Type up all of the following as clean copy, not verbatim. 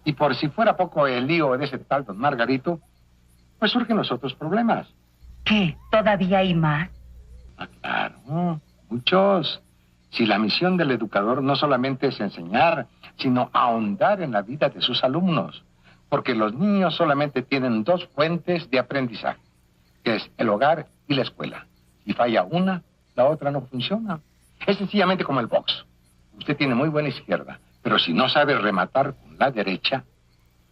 Y por si fuera poco el lío de ese tal don Margarito, pues surgen los otros problemas. ¿Qué? ¿Todavía hay más? Ah, claro, muchos. Si la misión del educador no solamente es enseñar, sino ahondar en la vida de sus alumnos. Porque los niños solamente tienen dos fuentes de aprendizaje, que es el hogar y la escuela. Si falla una, la otra no funciona. Es sencillamente como el box. Usted tiene muy buena izquierda, pero si no sabe rematar con la derecha,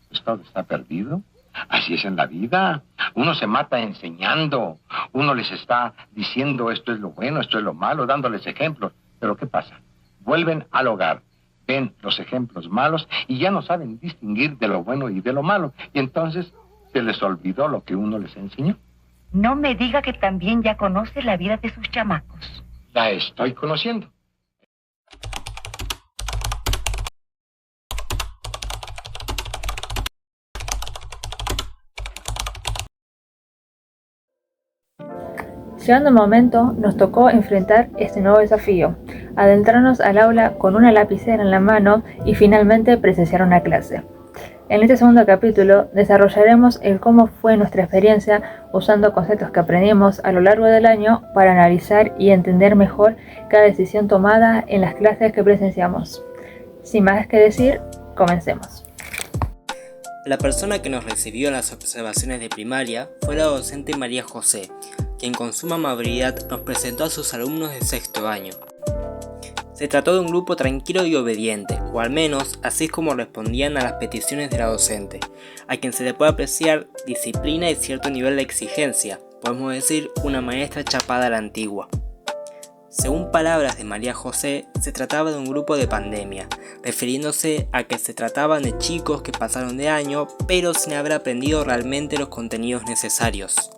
pues todo está perdido. Así es en la vida. Uno se mata enseñando. Uno les está diciendo esto es lo bueno, esto es lo malo, dándoles ejemplos. Pero ¿qué pasa? Vuelven al hogar, ven los ejemplos malos y ya no saben distinguir de lo bueno y de lo malo. Y entonces se les olvidó lo que uno les enseñó. No me diga que también ya conoce la vida de sus chamacos. La estoy conociendo. Llegando el momento, nos tocó enfrentar este nuevo desafío, adentrarnos al aula con una lapicera en la mano y finalmente presenciar una clase. En este segundo capítulo desarrollaremos el cómo fue nuestra experiencia usando conceptos que aprendimos a lo largo del año para analizar y entender mejor cada decisión tomada en las clases que presenciamos. Sin más que decir, comencemos. La persona que nos recibió en las observaciones de primaria fue la docente María José, quien con suma amabilidad nos presentó a sus alumnos de sexto año. Se trató de un grupo tranquilo y obediente, o al menos así es como respondían a las peticiones de la docente, a quien se le puede apreciar disciplina y cierto nivel de exigencia, podemos decir una maestra chapada a la antigua. Según palabras de María José, se trataba de un grupo de pandemia, refiriéndose a que se trataban de chicos que pasaron de año, pero sin haber aprendido realmente los contenidos necesarios.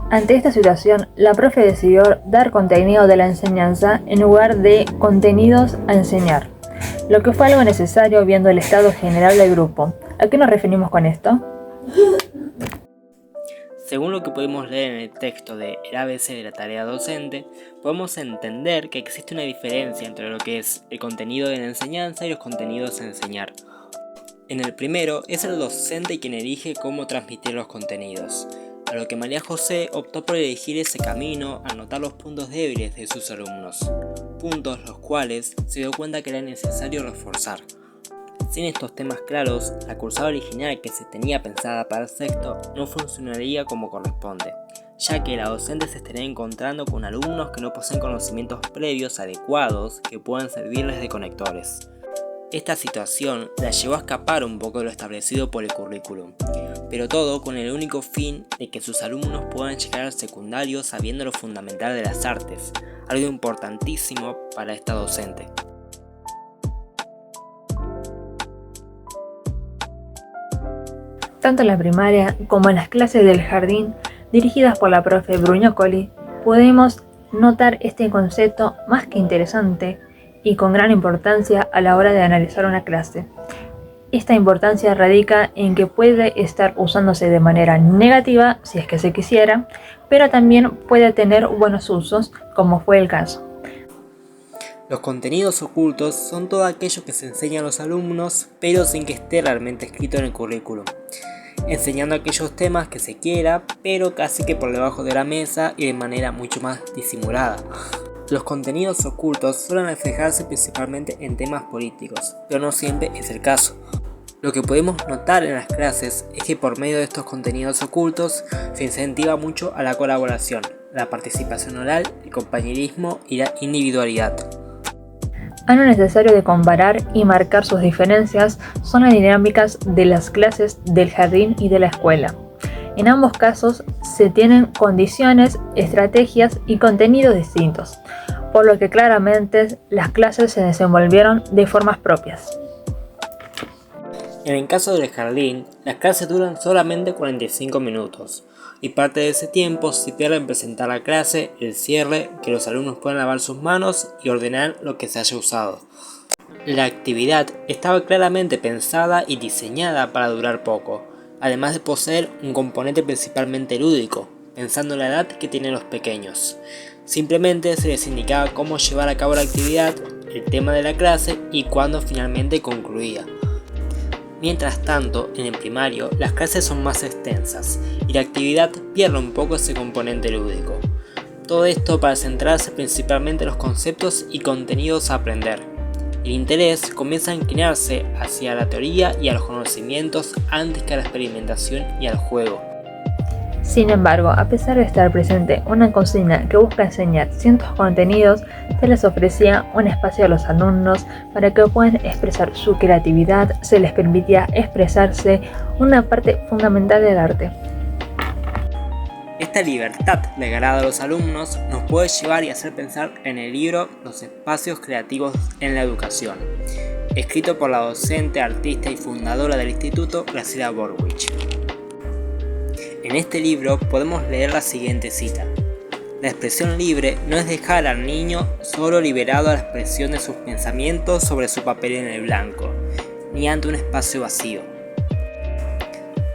Ante esta situación, la profe decidió dar contenido de la enseñanza en lugar de contenidos a enseñar, lo que fue algo necesario viendo el estado general del grupo. ¿A qué nos referimos con esto? Según lo que pudimos leer en el texto de El ABC de la tarea docente, podemos entender que existe una diferencia entre lo que es el contenido de la enseñanza y los contenidos a enseñar. En el primero, es el docente quien elige cómo transmitir los contenidos, a lo que María José optó por elegir ese camino al notar los puntos débiles de sus alumnos, puntos los cuales se dio cuenta que era necesario reforzar. Sin estos temas claros, la cursada original que se tenía pensada para el sexto no funcionaría como corresponde, ya que la docente se estaría encontrando con alumnos que no poseen conocimientos previos adecuados que puedan servirles de conectores. Esta situación la llevó a escapar un poco de lo establecido por el currículum, pero todo con el único fin de que sus alumnos puedan llegar al secundario sabiendo lo fundamental de las artes, algo importantísimo para esta docente. Tanto en la primaria como en las clases del jardín, dirigidas por la profe Bruñocoli, podemos notar este concepto más que interesante y con gran importancia a la hora de analizar una clase. Esta importancia radica en que puede estar usándose de manera negativa, si es que se quisiera, pero también puede tener buenos usos, como fue el caso. Los contenidos ocultos son todo aquello que se enseña a los alumnos, pero sin que esté realmente escrito en el currículum, enseñando aquellos temas que se quiera, pero casi que por debajo de la mesa y de manera mucho más disimulada. Los contenidos ocultos suelen reflejarse principalmente en temas políticos, pero no siempre es el caso. Lo que podemos notar en las clases es que por medio de estos contenidos ocultos se incentiva mucho a la colaboración, la participación oral, el compañerismo y la individualidad. Algo necesario de comparar y marcar sus diferencias son las dinámicas de las clases del jardín y de la escuela. En ambos casos se tienen condiciones, estrategias y contenidos distintos, por lo que claramente las clases se desenvolvieron de formas propias. En el caso del jardín, las clases duran solamente 45 minutos y parte de ese tiempo se pierde en presentar la clase, el cierre, que los alumnos puedan lavar sus manos y ordenar lo que se haya usado. La actividad estaba claramente pensada y diseñada para durar poco, además de poseer un componente principalmente lúdico, pensando en la edad que tienen los pequeños. Simplemente se les indicaba cómo llevar a cabo la actividad, el tema de la clase y cuándo finalmente concluía. Mientras tanto, en el primario, las clases son más extensas y la actividad pierde un poco ese componente lúdico. Todo esto para centrarse principalmente en los conceptos y contenidos a aprender. El interés comienza a inclinarse hacia la teoría y a los conocimientos antes que a la experimentación y al juego. Sin embargo, a pesar de estar presente una consigna que busca enseñar ciertos contenidos, se les ofrecía un espacio a los alumnos para que puedan expresar su creatividad, se les permitía expresarse, una parte fundamental del arte. Esta libertad regalada a los alumnos nos puede llevar y hacer pensar en el libro Los espacios creativos en la educación, escrito por la docente, artista y fundadora del instituto, Graciela Borwich. En este libro podemos leer la siguiente cita: la expresión libre no es dejar al niño solo liberado a la expresión de sus pensamientos sobre su papel en el blanco, ni ante un espacio vacío.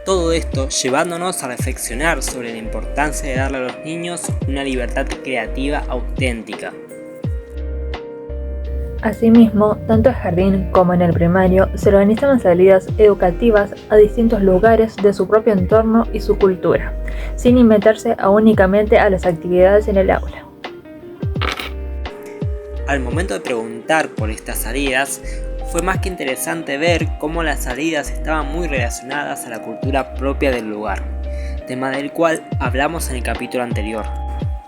Todo esto llevándonos a reflexionar sobre la importancia de darle a los niños una libertad creativa auténtica. Asimismo, tanto en el jardín como en el primario se organizaban salidas educativas a distintos lugares de su propio entorno y su cultura, sin limitarse únicamente a las actividades en el aula. Al momento de preguntar por estas salidas, fue más que interesante ver cómo las salidas estaban muy relacionadas a la cultura propia del lugar, tema del cual hablamos en el capítulo anterior.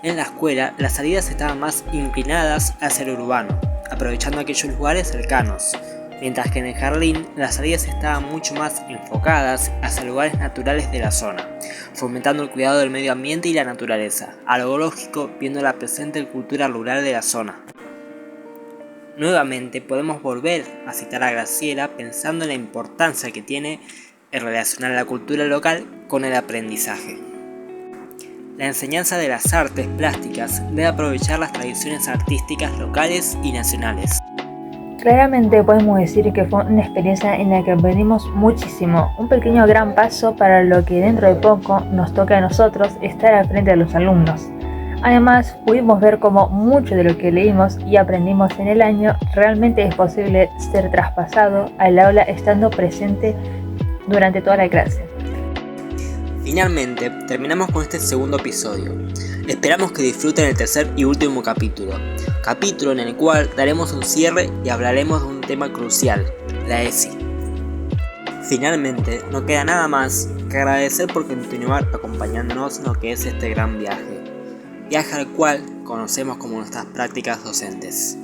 En la escuela, las salidas estaban más inclinadas hacia lo urbano, aprovechando aquellos lugares cercanos, mientras que en el jardín las salidas estaban mucho más enfocadas hacia lugares naturales de la zona, fomentando el cuidado del medio ambiente y la naturaleza, algo lógico viendo la presente cultura rural de la zona. Nuevamente podemos volver a citar a Graciela pensando en la importancia que tiene el relacionar la cultura local con el aprendizaje. La enseñanza de las artes plásticas debe aprovechar las tradiciones artísticas locales y nacionales. Claramente podemos decir que fue una experiencia en la que aprendimos muchísimo, un pequeño gran paso para lo que dentro de poco nos toca a nosotros estar al frente de los alumnos. Además, pudimos ver cómo mucho de lo que leímos y aprendimos en el año realmente es posible ser traspasado al aula estando presente durante toda la clase. Finalmente, terminamos con este segundo episodio. Esperamos que disfruten el tercer y último capítulo en el cual daremos un cierre y hablaremos de un tema crucial, la ESI. Finalmente, no queda nada más que agradecer por continuar acompañándonos en lo que es este gran viaje al cual conocemos como nuestras prácticas docentes.